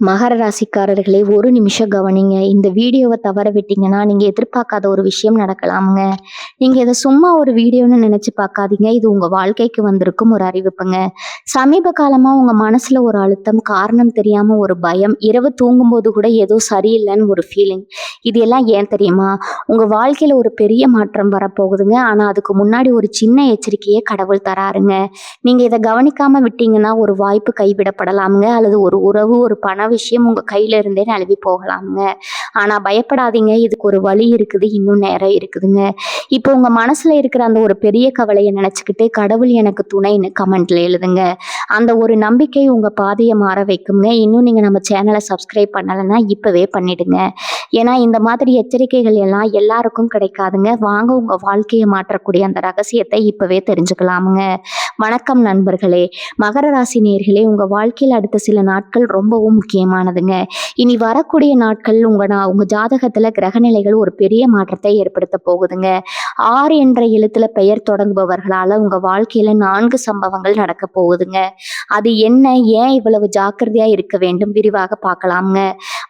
மகர ராசிக்காரர்களே, ஒரு நிமிஷம் கவனிங்க. இந்த வீடியோவை தவற விட்டீங்கன்னா நீங்க எதிர்பார்க்காத ஒரு விஷயம் நடக்கலாமுங்க. நீங்க இதை சும்மா ஒரு வீடியோன்னு நினைச்சு பார்க்காதீங்க. இது உங்க வாழ்க்கைக்கு வந்திருக்கும் ஒரு அறிவிப்புங்க. சமீப காலமா உங்க மனசுல ஒரு அழுத்தம், காரணம் தெரியாம ஒரு பயம், இரவு தூங்கும்போது கூட ஏதோ சரியில்லைன்னு ஒரு ஃபீலிங். இது எல்லாம் ஏன் தெரியுமா? உங்க வாழ்க்கையில ஒரு பெரிய மாற்றம் வரப்போகுதுங்க. ஆனா அதுக்கு முன்னாடி ஒரு சின்ன எச்சரிக்கையை கடவுள் தராருங்க. நீங்க இதை கவனிக்காம விட்டீங்கன்னா ஒரு வாய்ப்பு கைவிடப்படலாமுங்க, அல்லது ஒரு உறவு, ஒரு பண விஷயம் உங்க கையில இருந்தே நழுவி போகலாமுங்க. ஆனா பயப்படாதீங்க, இதுக்கு ஒரு வழி இருக்குது, இன்னும் நேரம் இருக்குதுங்க. இப்போ உங்க மனசுல இருக்கிற அந்த ஒரு பெரிய கவலையை நினைச்சுக்கிட்டு கடவுள் எனக்கு துணைன்னு கமெண்ட்ல எழுதுங்க. அந்த ஒரு நம்பிக்கை உங்க பாதையை மாற வைக்குங்க. இன்னும் நீங்க நம்ம சேனலை சப்ஸ்கிரைப் பண்ணலைன்னா இப்பவே பண்ணிடுங்க. ஏன்னா இந்த மாதிரி எச்சரிக்கைகள் எல்லாம் எல்லாருக்கும் கிடைக்காதுங்க. வாங்க உங்க வாழ்க்கையை மாற்றக்கூடிய அந்த ரகசியத்தை இப்பவே தெரிஞ்சுக்கலாமுங்க. வணக்கம் நண்பர்களே. மகர ராசி நேயர்களே, உங்க வாழ்க்கையில் அடுத்த சில நாட்கள் ரொம்பவும் முக்கியமானதுங்க. இனி வரக்கூடிய நாட்கள் உங்க ஜாதகத்துல கிரகநிலைகள் ஒரு பெரிய மாற்றத்தை ஏற்படுத்த போகுதுங்க. 6 என்ற எழுத்துல பெயர் தொடங்குபவர்களால உங்க வாழ்க்கையில 4 சம்பவங்கள் நடக்க போகுதுங்க. அது என்ன, ஏன் இவ்வளவு ஜாக்கிரதையா இருக்க வேண்டும், விரிவாக பார்க்கலாம்ங்க.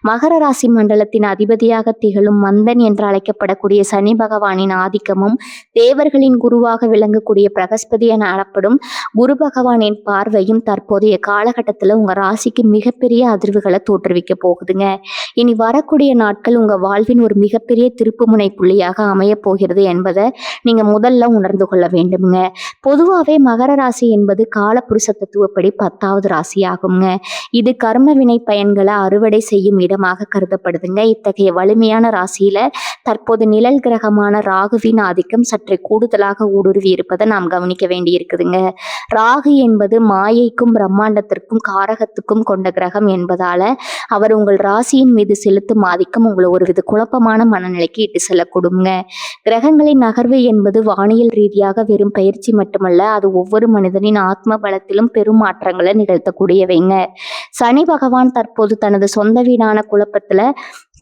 மகர ராசி மண்டலத்தின் அதிபதியாக திகழும் மந்தன் என்று அழைக்கப்படக்கூடிய சனி பகவானின் ஆதிக்கமும், தேவர்களின் குருவாக விளங்கக்கூடிய பிரகஸ்பதி என அழைப்படும் குரு பகவானின் பார்வையும் தற்போதைய காலகட்டத்தில் உங்க ராசிக்கு மிகப்பெரிய அதிர்வுகளை தோற்றுவிக்க போகுதுங்க. இனி வரக்கூடிய நாட்கள் உங்க வாழ்வின் ஒரு மிகப்பெரிய திருப்புமுனை புள்ளியாக அமைய போகிறது என்பதை நீங்க முதல்ல உணர்ந்து கொள்ள வேண்டுங்க. பொதுவாகவே மகர ராசி என்பது காலபுருஷ தத்துவப்படி 10வது ராசி ஆகுங்க. இது கர்ம வினை பயன்களை அறுவடை செய்யும் இடமாக கருதப்படுதுங்க. இத்தகைய வலிமையான ராசியில தற்போது நிழல் கிரகமான ராகுவின் ஆதிக்கம் சற்றே கூடுதலாக ஊடுருவி இருப்பதை நாம் கவனிக்க வேண்டி இருக்குதுங்க. ராகு என்பது மாயைக்கும் பிரம்மாண்டத்திற்கும் காரகத்துக்கும் கொண்ட கிரகம் என்பதால அவர் உங்கள் ராசியின் மீது செலுத்தும் ஆதிக்கம் உங்களை ஒருவித குழப்பமான மனநிலைக்கு இட்டு செல்லக்கூடுங்க. கிரகங்களின் நகர்வு என்பது வானியல் ரீதியாக வெறும் பயிற்சி மட்டுமல்ல, அது ஒவ்வொரு மனிதனின் ஆத்ம பலத்திலும் பெரும் மாற்றங்களை நிகழ்த்தக்கூடியவைங்க. சனி பகவான் தற்போது தனது சொந்த வீடான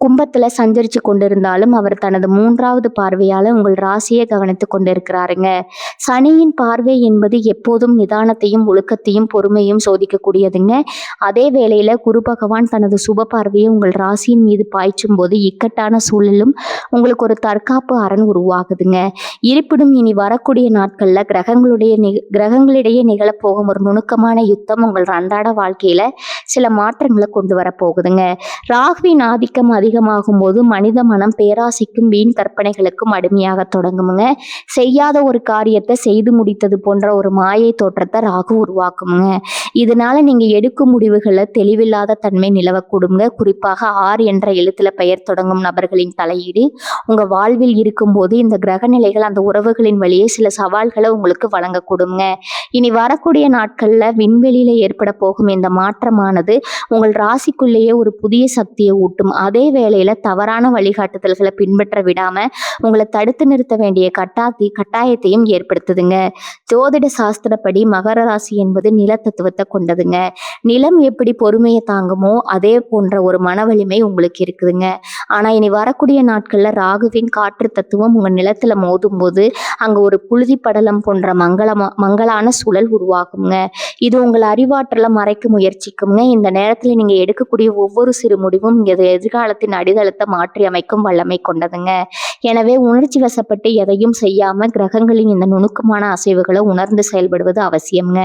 கும்பத்துல சஞ்சரிச்சு கொண்டிருந்தாலும் அவர் தனது 3வது பார்வையால உங்கள் ராசியை கவனித்து கொண்டிருக்கிறாருங்க. சனியின் பார்வை என்பது எப்போதும் நிதானத்தையும் ஒழுக்கத்தையும் பொறுமையும் சோதிக்கக்கூடியதுங்க. அதே வேளையில குரு பகவான் தனது சுப பார்வையை உங்கள் ராசியின் மீது பாய்ச்சும் போது இக்கட்டான சூழலும் உங்களுக்கு ஒரு தற்காப்பு அரண் உருவாகுதுங்க. இருப்பினும் இனி வரக்கூடிய நாட்கள்ல கிரகங்களிடையே நிகழப்போகும் ஒரு நுணுக்கமான யுத்தம் உங்கள் அன்றாட வாழ்க்கையில சில மாற்றங்களை கொண்டு வர போகுதுங்க. ராகுவின் ஆதிக்கம் அதிகமாகும் போது மனித மனம் பேராசைக்கும் வீண் கற்பனைகளுக்கும் அடிமையாக தொடங்குமுங்க. செய்யாத ஒரு காரியத்தை செய்து முடித்தது போன்ற ஒரு மாயை தோற்றத்தை ராகு உருவாக்குமுங்க. இதனால நீங்க எடுக்கும் முடிவுகளை தெளிவில்லாத தன்மை நிலவக்கூடுங்க. குறிப்பாக 6 என்ற எழுத்துல பெயர் தொடங்கும் நபர்களின் தலையீடு உங்க வாழ்வில் இருக்கும்போது இந்த கிரக நிலைகள் அந்த உறவுகளின் வழியே சில சவால்களை உங்களுக்கு வழங்கக்கூடுங்க. இனி வரக்கூடிய நாட்கள்ல விண்வெளியில ஏற்பட போகும் இந்த மாற்றமானது உங்கள் ராசிக்குள்ளேயே ஒரு புதிய சக்தியை ஊட்டும். அதே வேளையில தவறான வழிகாட்டுதல்களை பின்பற்ற விடாம உங்களை தடுத்து நிறுத்த வேண்டிய கட்டாயத்தையும் ஏற்படுத்துதுங்க. ஜோதிட சாஸ்திரப்படி மகர ராசி என்பது நில தத்துவத்தை கொண்டதுங்க. நிலம் எப்படி பொறுமையை தாங்குமோ அதே போன்ற ஒரு மன வலிமை உங்களுக்கு இருக்குதுங்க. ஆனா இனி வரக்கூடிய நாட்கள்ல ராகுவின் காற்று தத்துவம் உங்க நிலத்துல மோதும் போது அங்க ஒரு புழுதி படலம் போன்ற மங்களான சூழல் உருவாகுங்க. இது உங்கள் அறிவாற்றலை மறைக்க முயற்சிக்குங்க. இந்த நேரத்துல நீங்க எடுக்கக்கூடிய ஒவ்வொரு சிறு முடிவும் இங்க எதிர்காலத்தின் அடித்தளத்தை மாற்றி அமைக்கும் வல்லமை கொண்டதுங்க. எனவே உணர்ச்சி வசப்பட்டு எதையும் செய்யாம கிரகங்களின் இந்த நுணுக்கமான அசைவுகளை உணர்ந்து செயல்படுவது அவசியம்ங்க.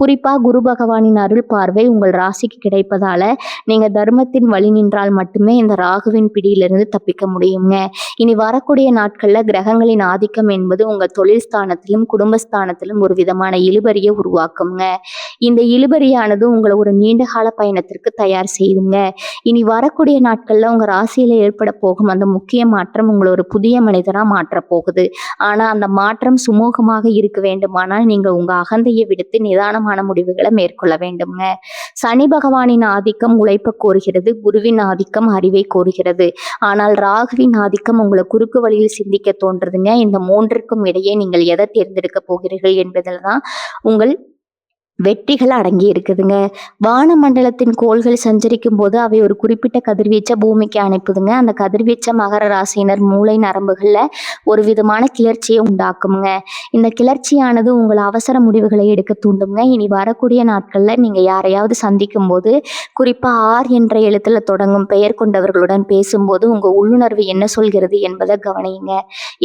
குறிப்பா குரு பகவானின் அருள் பார்வை உங்கள் ராசிக்கு கிடைப்பதால நீங்க தர்மத்தின் வழி நின்றால் மட்டுமே இந்த ராகுவின் பிடியிலிருந்து தப்பிக்க முடியுங்க. இனி வரக்கூடிய நாட்கள்ல கிரகங்களின் ஆதிக்கம் என்பது உங்கள் தொழில் ஸ்தானத்திலும் குடும்பஸ்தானத்திலும் ஒரு விதமான இழுபறியை உருவாக்குங்க. இந்த இழுபறியானது உங்களை ஒரு நீண்ட கால பயணத்திற்கு தயார் செய்யுங்க. இனி வரக்கூடிய நாட்கள்ல உங்க ராசியில ஏற்பட போகும் அந்த முக்கிய மாற்றம் உங்களை ஒரு புதிய மனிதனா மாற்ற போகுது. ஆனா அந்த மாற்றம் சுமூகமாக இருக்க வேண்டுமானால் நீங்க உங்க அகந்தையை விடுத்து நிதானமான முடிவுகளை மேற்கொள்ள வேண்டும்ங்க. சனி பகவானின் ஆதிக்கம் உழைப்ப கோருகிறது, குருவின் ஆதிக்கம் அறிவை கோருகிறது. ஆனால் ராகுவின் ஆதிக்கம் உங்களை குறுக்கு வழியில் சிந்திக்க தோன்றுதுங்க. இந்த 3ற்கும் இடையே நீங்கள் எதை தேர்ந்தெடுக்க போகிறீர்கள் என்பதில் தான் உங்கள் வெற்றிகள் அடங்கி இருக்குதுங்க. வானமண்டலத்தின் கோள்கள் சஞ்சரிக்கும் போது அவை ஒரு குறிப்பிட்ட கதிர்வீச்சை பூமிக்கு அனுப்புதுங்க. அந்த கதிர்வீச்சை மகர ராசியினர் மூளை நரம்புகள்ல ஒரு விதமான கிளர்ச்சியை உண்டாக்குங்க. இந்த கிளர்ச்சியானது உங்களை அவசர முடிவுகளை எடுக்க தூண்டுங்க. இனி வரக்கூடிய நாட்கள்ல நீங்க யாரையாவது சந்திக்கும் போது, குறிப்பா ஆர் என்ற எழுத்துல தொடங்கும் பெயர் கொண்டவர்களுடன் பேசும்போது உங்க உள்ளுணர்வு என்ன சொல்கிறது என்பதை கவனியுங்க.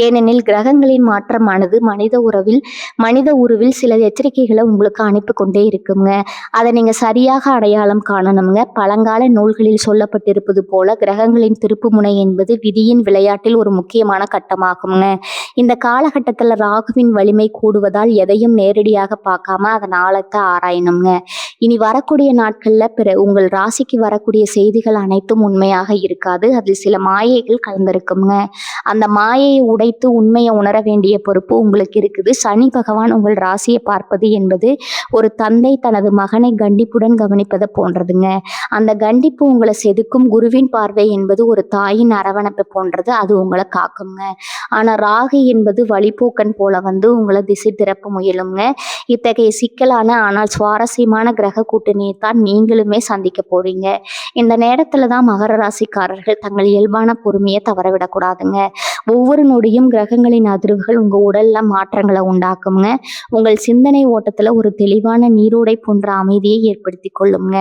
ஏனெனில் கிரகங்களின் மாற்றமானது மனித உருவில் சில எச்சரிக்கைகளை உங்களுக்கு அனுப்பி கொண்டே இருக்குங்க. அதை நீங்க சரியாக அடையாளம் காணணுங்க. பழங்கால நூல்களில் சொல்லப்பட்டிருப்பது போல கிரகங்களின் திருப்புமுனை என்பது விதியின் விளையாட்டில் ஒரு முக்கியமான கட்டமாகுங்க. இந்த காலகட்டத்தில் ராகுவின் வலிமை கூடுவதால் எதையும் நேரடியாக பார்க்காம அதன் ஆழத்தை ஆராயணுங்க. இனி வரக்கூடிய நாட்கள்ல உங்கள் ராசிக்கு வரக்கூடிய செய்திகள் அனைத்தும் உண்மையாக இருக்காது. அதில் சில மாயைகள் கலந்திருக்குங்க. அந்த மாயையை உடைத்து உண்மையை உணர வேண்டிய பொறுப்பு உங்களுக்கு இருக்குது. சனி பகவான் உங்கள் ராசியை பார்ப்பது என்பது ஒரு தந்தை தனது மகனை கண்டிப்புடன் கவனிப்பதை போன்றதுங்க. அந்த கண்டிப்பு உங்களை செதுக்கும். குருவின் பார்வை என்பது ஒரு தாயின் அரவணைப்பு போன்றது. அது உங்களை காக்குங்க. ஆனா ராகு என்பது வழிபோக்கன் போல வந்து உங்களை திசை திறப்ப முயலுங்க. இத்தகைய சிக்கலான ஆனால் சுவாரஸ்யமான கிரக கூட்டணியை தான் நீங்களுமே சந்திக்க போறீங்க. இந்த நேரத்துல தான் மகர ராசிக்காரர்கள் தங்கள் இயல்பான பொறுமையை தவறவிடக்கூடாதுங்க. ஒவ்வொரு நொடியும் கிரகங்களின் அதிர்வுகள் உங்க உடல்ல மாற்றங்களை உண்டாக்குங்க. உங்கள் சிந்தனை ஓட்டத்துல ஒரு தெளிவான நீரோடை போன்ற அமைதியை ஏற்படுத்தி கொள்ளுங்க.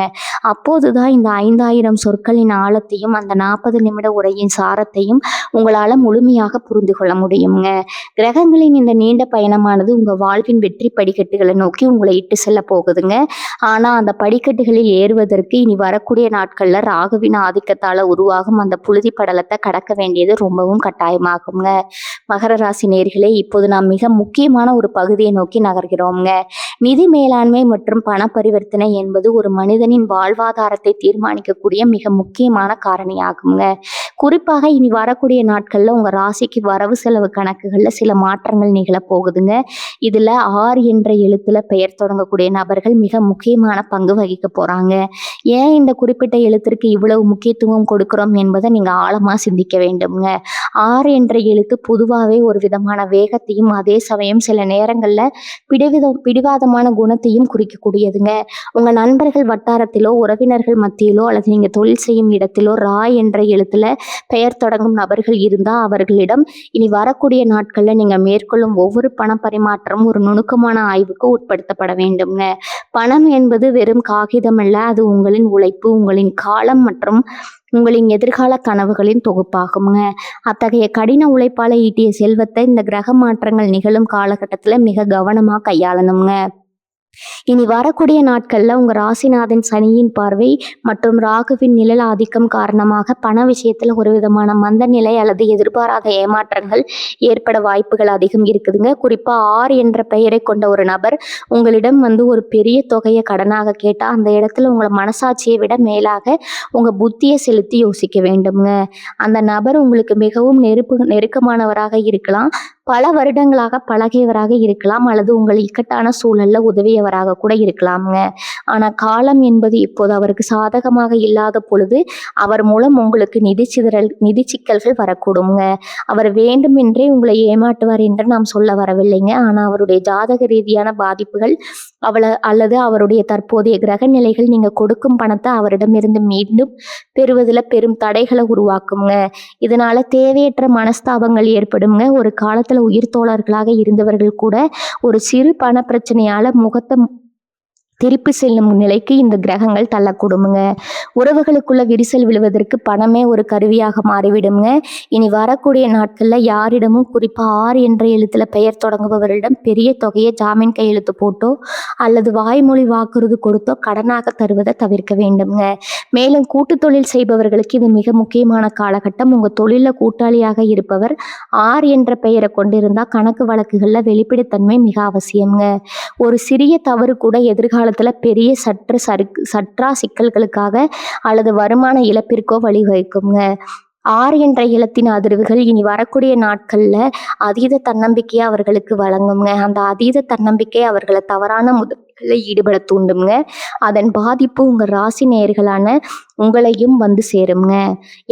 அப்போதுதான் இந்த 5000 சொற்களின் ஆழத்தையும் அந்த 40 நிமிட உரையின் சாரத்தையும் உங்களால முழுமையாக புரிந்து கொள்ள முடியுங்க. கிரகங்களின் இந்த நீண்ட பயணமானது உங்க வாழ்வின் வெற்றி படிக்கட்டுகளை நோக்கி உங்களை இட்டு செல்ல போகுதுங்க. ஆனா அந்த படிக்கட்டுகளில் ஏறுவதற்கு இனி வரக்கூடிய நாட்கள்ல ராகுவின் ஆதிக்கத்தால உருவாகும் அந்த புழுதி படலத்தை கடக்க வேண்டியது ரொம்பவும் கட்டாயமாகுங்க. மகர ராசி நேயர்களே, இப்போது நாம் மிக முக்கியமான ஒரு பகுதியை நோக்கி நகர்கிறோம்ங்க. நிதி மேலாண்மை மற்றும் பண பரிவர்த்தனை என்பது ஒரு மனிதனின் வாழ்வாதாரத்தை தீர்மானிக்கக்கூடிய மிக முக்கியமான காரணியாகுங்க. குறிப்பாக இனி வரக்கூடிய நாட்கள்ல உங்க ராசிக்கு வரவு செலவு கணக்குகள்ல சில மாற்றங்கள் நிகழ போகுதுங்க. இதுல ஆர் என்ற எழுத்துல பெயர் தொடங்கக்கூடிய நபர்கள் மிக முக்கியமான பங்கு வகிக்க போறாங்க. ஏன் இந்த குறிப்பிட்ட எழுத்திற்கு இவ்வளவு முக்கியத்துவம் கொடுக்கிறோம் என்பதை நீங்க ஆழமா சிந்திக்க வேண்டும்ங்க. ஆர் என்ற எழுத்து பொதுவாகவே ஒரு விதமான வேகத்தையும் அதே சமயம் சில நேரங்கள்ல பிடிவாதமான குணத்தையும் குறிக்கக்கூடியதுங்க. உங்க நண்பர்கள் வட்டாரத்திலோ உறவினர்கள் மத்தியிலோ அல்லது நீங்க தொழில் செய்யும் இடத்திலோ ரா என்ற எழுத்துல பெயர் தொடங்கும் நபர்கள் இருந்தா அவர்களிடம் இனி வரக்கூடிய நாட்கள்ல நீங்க மேற்கொள்ளும் ஒவ்வொரு பண பரிமாற்றமும் ஒரு நுணுக்கமான ஆய்வுக்கு உட்படுத்தப்பட வேண்டும்ங்க. பணம் என்பது வெறும் காகிதம் அல்ல, அது உங்களின் உழைப்பு, உங்களின் காலம் மற்றும் உங்களின் எதிர்கால கனவுகளின் தொகுப்பாகுங்க. அத்தகைய கடின உழைப்பால ஈட்டிய செல்வத்தை இந்த கிரக மாற்றங்கள் நிகழும் காலகட்டத்துல மிக கவனமா கையாளணுங்க. இனி வரக்கூடிய நாட்கள்ல உங்க ராசிநாதன் சனியின் பார்வை மற்றும் ராகுவின் நிழல் ஆதிக்கம் காரணமாக பண விஷயத்துல ஒரு விதமான மந்த நிலை அல்லது எதிர்பாராத ஏமாற்றங்கள் ஏற்பட வாய்ப்புகள் அதிகம் இருக்குதுங்க. குறிப்பா ஆர் என்ற பெயரை கொண்ட ஒரு நபர் உங்களிடம் வந்து ஒரு பெரிய தொகையை கடனாக கேட்டா அந்த இடத்துல உங்களை மனசாட்சியை விட மேலாக உங்க புத்தியை செலுத்தி யோசிக்க வேண்டும்ங்க. அந்த நபர் உங்களுக்கு மிகவும் நெருக்கமானவராக இருக்கலாம், பல வருடங்களாக பழகியவராக இருக்கலாம், அல்லது உங்கள் இக்கட்டான சூழல்ல உதவியவராக கூட இருக்கலாம்ங்க. ஆனா காலம் என்பது இப்போது அவருக்கு சாதகமாக இல்லாத பொழுது அவர் மூலம் உங்களுக்கு நிதி சிக்கல்கள் வரக்கூடுங்க. அவர் வேண்டுமென்றே உங்களை ஏமாற்றுவார் என்று நாம் சொல்ல வரவில்லைங்க. ஆனா அவருடைய ஜாதக ரீதியான பாதிப்புகள் அல்லது அவருடைய தற்போதைய கிரக நிலைகள் நீங்க கொடுக்கும் பணத்தை அவரிடமிருந்து மீண்டும் பெறுவதில் பெரும் தடைகளை உருவாக்குங்க. இதனால தேவையற்ற மனஸ்தாபங்கள் ஏற்படுங்க. ஒரு காலத்துல உயிர் தோழர்களாக இருந்தவர்கள் கூட ஒரு சிறு பண பிரச்சனையால முகத்தை திருப்பி செல்லும் நிலைக்கு இந்த கிரகங்கள் தள்ளக்கூடுமுங்க. உறவுகளுக்குள்ள விரிசல் விழுவதற்கு பணமே ஒரு கருவியாக மாறிவிடுங்க. இனி வரக்கூடிய நாட்கள்ல யாரிடமும் குறிப்பா ஆர் என்ற எழுத்துல பெயர் தொடங்குபவரிடம் பெரிய தொகையை ஜாமீன் கையெழுத்து போட்டோ அல்லது வாய்மொழி வாக்குறுதி கொடுத்தோ கடனாக தருவதை தவிர்க்க வேண்டுங்க. மேலும் கூட்டு தொழில் செய்பவர்களுக்கு இது மிக முக்கியமான காலகட்டம். உங்க தொழில கூட்டாளியாக இருப்பவர் ஆர் என்ற பெயரை கொண்டிருந்தா கணக்கு வழக்குகள்ல வெளிப்படைத்தன்மை மிக அவசியம்ங்க. ஒரு சிறிய தவறு கூட எதிர்காலத்துல பெரிய சற்றா சிக்கல்களுக்காக அல்லது வருமான இழப்பிற்கோ வழிவகுக்குங்க. ஆர் என்ற இலத்தின் அதிர்வுகள் இனி வரக்கூடிய நாட்கள்ல அதீத தன்னம்பிக்கையை அவர்களுக்கு வழங்குங்க. அந்த அதீத தன்னம்பிக்கை அவர்களை தவறான முதலீடுகளில் ஈடுபட தூண்டுங்க. அதன் பாதிப்பு உங்கள் ராசி நேயர்களான உங்களையும் வந்து சேருங்க.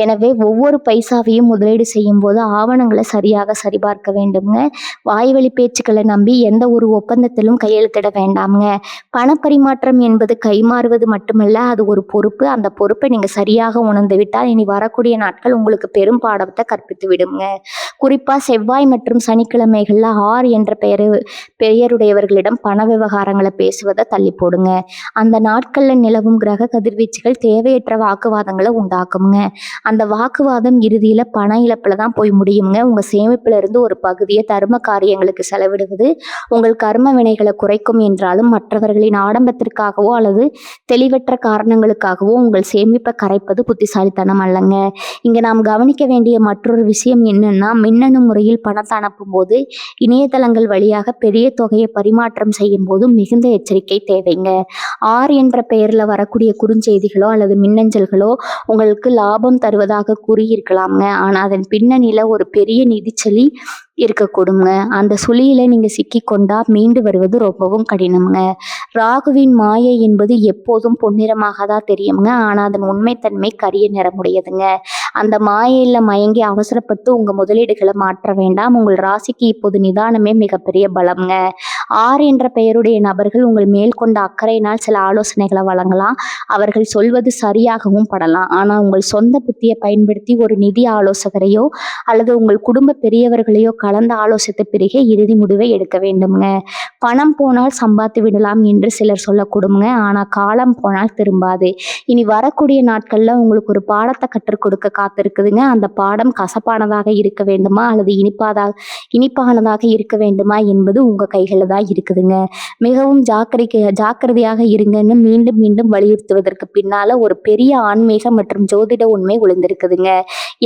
எனவே ஒவ்வொரு பைசாவையும் முதலீடு செய்யும் போது ஆவணங்களை சரியாக சரிபார்க்க வேண்டுங்க. வாய்வழி பேச்சுக்களை நம்பி எந்த ஒரு ஒப்பந்தத்திலும் கையெழுத்திட வேண்டாம்ங்க. பணப்பரிமாற்றம் என்பது கைமாறுவது மட்டுமல்ல, அது ஒரு பொறுப்பு. அந்த பொறுப்பை நீங்கள் சரியாக உணர்ந்து விட்டால் இனி வரக்கூடிய நாட்கள் உங்களுக்கு பெரும் பாடத்தை கற்பித்து விடுங்க. குறிப்பாக செவ்வாய் மற்றும் சனிக்கிழமைகளில் ஆர் என்ற பெயருடையவர்களிடம் பண விவகாரங்களை பேசுவதை தள்ளி போடுங்க. அந்த நாட்களில் நிலவும் கிரக கதிர்வீச்சுகள் தேவையற்ற வாக்குவாதங்களை உண்டாக்குங்க. அந்த வாக்குவாதம் இறுதியில் பண இழப்பில் தான் போய் முடியுங்க. உங்கள் சேமிப்புல இருந்து ஒரு பகுதியை தர்ம காரியங்களுக்கு செலவிடுவது உங்கள் கர்ம வினைகளை குறைக்கும் என்றாலும் மற்றவர்களின் ஆடம்பரத்திற்காகவோ அல்லது தெளிவற்ற காரணங்களுக்காகவோ உங்கள் சேமிப்பை கரைப்பது புத்திசாலித்தனம் அல்லங்க. இங்கே நாம் கவனிக்க வேண்டிய மற்றொரு விஷயம் என்னன்னா, மின்னணு முறையில் பணத்தை அனுப்பும் போது இணையதளங்கள் வழியாக பெரிய தொகையை பரிமாற்றம் செய்யும் போது மிகுந்த எச்சரிக்கை தேவைங்க. ஆர் என்ற பெயரில் வரக்கூடிய குறுஞ்செய்திகளோ அல்லது மின்னஞ்சல்களோ உங்களுக்கு லாபம் தருவதாக கூறியிருக்கலாம்ங்க. ஆனால் அதன் பின்னணியில் ஒரு பெரிய நிதிச்சலி இருக்கக்கூடுங்க. அந்த சுழியில நீங்க சிக்கிக்கொண்டா மீண்டு வருவது ரொம்பவும் கடினம்ங்க. ராகுவின் மாயை என்பது எப்போதும் பொன்னிறமாக தான் தெரியுங்க. ஆனால் அதன் உண்மைத்தன்மை கரிய நிறமுடையதுங்க. அந்த மாயையில் மயங்கி அவசரப்பட்டு உங்க முதலீடுகளை மாற்ற வேண்டாம். உங்கள் ராசிக்கு இப்போது நிதானமே மிகப்பெரிய பலம்ங்க. ஆர் என்ற பெயருடைய நபர்கள் உங்கள் மேல் கொண்ட அக்கறையினால் சில ஆலோசனைகளை வழங்கலாம். அவர்கள் சொல்வது சரியாகவும் படலாம். ஆனால் உங்கள் சொந்த புத்தியை பயன்படுத்தி ஒரு நிதி ஆலோசகரையோ அல்லது உங்கள் குடும்ப பெரியவர்களையோ கலந்து ஆலோசித்த பிறகு இறுதி முடிவை எடுக்க வேண்டும்ங்க. பணம் போனால் சம்பாத்து விடலாம் என்று சிலர் சொல்லக்கூடுங்க. ஆனால் காலம் போனால் திரும்பாது. இனி வரக்கூடிய நாட்களில் உங்களுக்கு ஒரு பாடத்தை கற்றுக் கொடுக்க காத்திருக்குதுங்க. அந்த பாடம் கசப்பானதாக இருக்க வேண்டுமா அல்லது இனிப்பானதாக இருக்க வேண்டுமா என்பது உங்கள் கைகளில் தான் இருக்குதுங்க. மிகவும் ஜாக்கிரதையாக இருங்கன்னு மீண்டும் மீண்டும் வலியுறுத்துவதற்கு பின்னால ஒரு பெரிய ஆன்மீக மற்றும் ஜோதிட உண்மை ஒளிந்திருக்குதுங்க.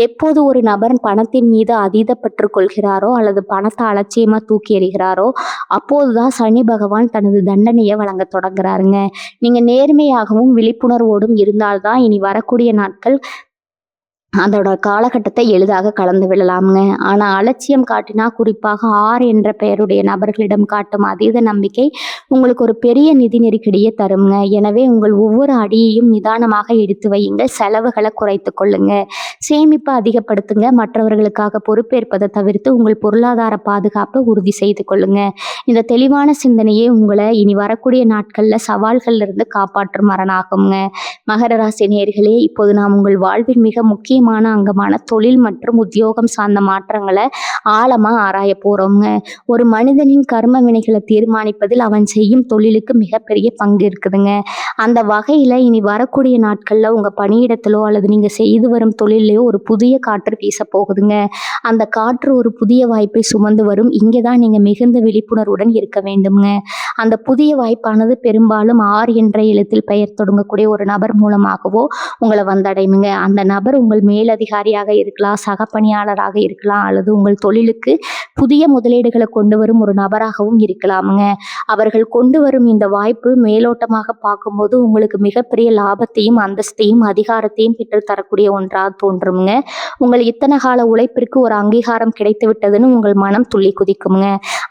எப்போது ஒரு நபர் பணத்தின் மீது அதீத பற்று கொள்கிறாரோ அல்லது பணத்தை அலட்சியமா தூக்கி எறிகிறாரோ அப்போதுதான் சனி பகவான் தனது தண்டனையை வழங்க தொடங்குறாருங்க. நீங்க நேர்மையாகவும் விழிப்புணர்வோடும் இருந்தால்தான் இனி வரக்கூடிய நாட்கள் அதோட காலகட்டத்தை எளிதாக கலந்து விடலாம்ங்க. ஆனால் அலட்சியம் காட்டினா, குறிப்பாக ஆர் என்ற பெயருடைய நபர்களிடம் காட்டும் அதீத நம்பிக்கை உங்களுக்கு ஒரு பெரிய நிதி நெருக்கடியை தருங்க. எனவே உங்கள் ஒவ்வொரு அடியையும் நிதானமாக எடுத்து வையுங்க. செலவுகளை குறைத்து கொள்ளுங்க. சேமிப்பை அதிகப்படுத்துங்க. மற்றவர்களுக்காக பொறுப்பேற்பதை தவிர்த்து உங்கள் பொருளாதார பாதுகாப்பை உறுதி செய்து கொள்ளுங்க. இந்த தெளிவான சிந்தனையே உங்களை இனி வரக்கூடிய நாட்களில் சவால்கள்ல இருந்து காப்பாற்றும் அரணாகுங்க. மகர ராசி நேயர்களே, இப்போது நாம் உங்கள் வாழ்வின் மிக முக்கியமான அங்கமான தொழில் மற்றும் உத்தியோகம் சார்ந்த மாற்றங்களை ஆழமா ஆராய போறோங்க. ஒரு மனிதனின் கர்ம வினைகளை தீர்மானிப்பதில் அவன் செய்யும் தொழிலுக்கு மிகப்பெரிய பங்கு இருக்குதுங்க. அந்த வகையில இனி வரக்கூடிய நாட்கள்ல உங்க பணியிடத்திலோ அல்லது நீங்க செய்து வரும் தொழிலையோ ஒரு புதிய காற்று வீச போகுதுங்க. அந்த காற்று ஒரு புதிய வாய்ப்பை சுமந்து வரும். இங்கேதான் நீங்க மிகுந்த விழிப்புணர்வுடன் இருக்க வேண்டும்ங்க. அந்த புதிய வாய்ப்பானது பெரும்பாலும் ஆர் என்ற எழுத்தில் பெயர் தொடங்கக்கூடிய ஒரு நபர் மூலமாகவோ உங்களை வந்தடையுங்க. அந்த நபர் உங்கள் மேலதிகாரியாக இருக்கலாம், சக பணியாளராக இருக்கலாம், அல்லது உங்கள் தொழிலுக்கு புதிய முதலீடுகளை கொண்டு வரும் ஒரு நபராகவும் இருக்கலாமுங்க. அவர்கள் கொண்டு வரும் இந்த வாய்ப்பு மேலோட்டமாக பார்க்கும்போது உங்களுக்கு மிகப்பெரிய லாபத்தையும் அந்தஸ்தையும் அதிகாரத்தையும் பெற்று தரக்கூடிய ஒன்றாக தோன்றுங்க. உங்கள் இத்தனை கால உழைப்பிற்கு ஒரு அங்கீகாரம் கிடைத்து விட்டதுன்னு உங்கள் மனம் துள்ளி குதிக்குங்க.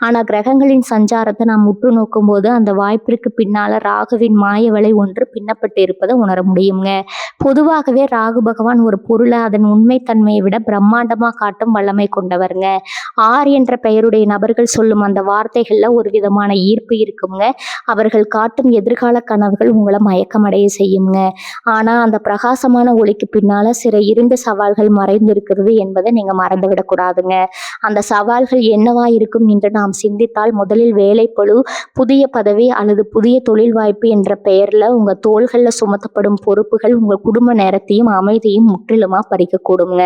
ஆனால் கிரகங்களின் சஞ்சாரத்தை நாம் உற்று நோக்கும் போது அந்த வாய்ப்பிற்கு பின்னால ராகுவின் மாய வலை ஒன்று பின்னப்பட்டு இருப்பதை உணர முடியுங்க. பொதுவாகவே ராகு பகவான் ஒரு பொருளை அதன் உண்மைத்தன்மையை விட பிரம்மாண்டமா காட்டும் வல்லமை கொண்டவருங்க. ஆர் என்ற பெயருடைய நபர்கள் சொல்லும் அந்த வார்த்தைகள்ல ஒரு விதமான ஈர்ப்பு இருக்குங்க. அவர்கள் காட்டும் எதிர்கால கனவுகள் உங்களை மயக்கமடைய செய்யுங்க. ஆனா அந்த பிரகாசமான ஒளிக்கு பின்னால சில இருண்ட சவால்கள் மறைந்திருக்கிறது என்பதை நீங்க மறந்துவிடக்கூடாதுங்க. அந்த சவால்கள் என்னவா இருக்கும் என்று நாம் சிந்தித்தால், முதலில் வேலைப்பளு, புதிய பதவி அல்லது புதிய தொழில் வாய்ப்பு என்ற பெயர்ல உங்க தோள்கள்ல சுமத்தப்படும் பொறுப்புகள் உங்க குடும்ப நேரத்தையும் அமைதியையும் முற்றிலுமா பறிக்கக்கூடுங்க.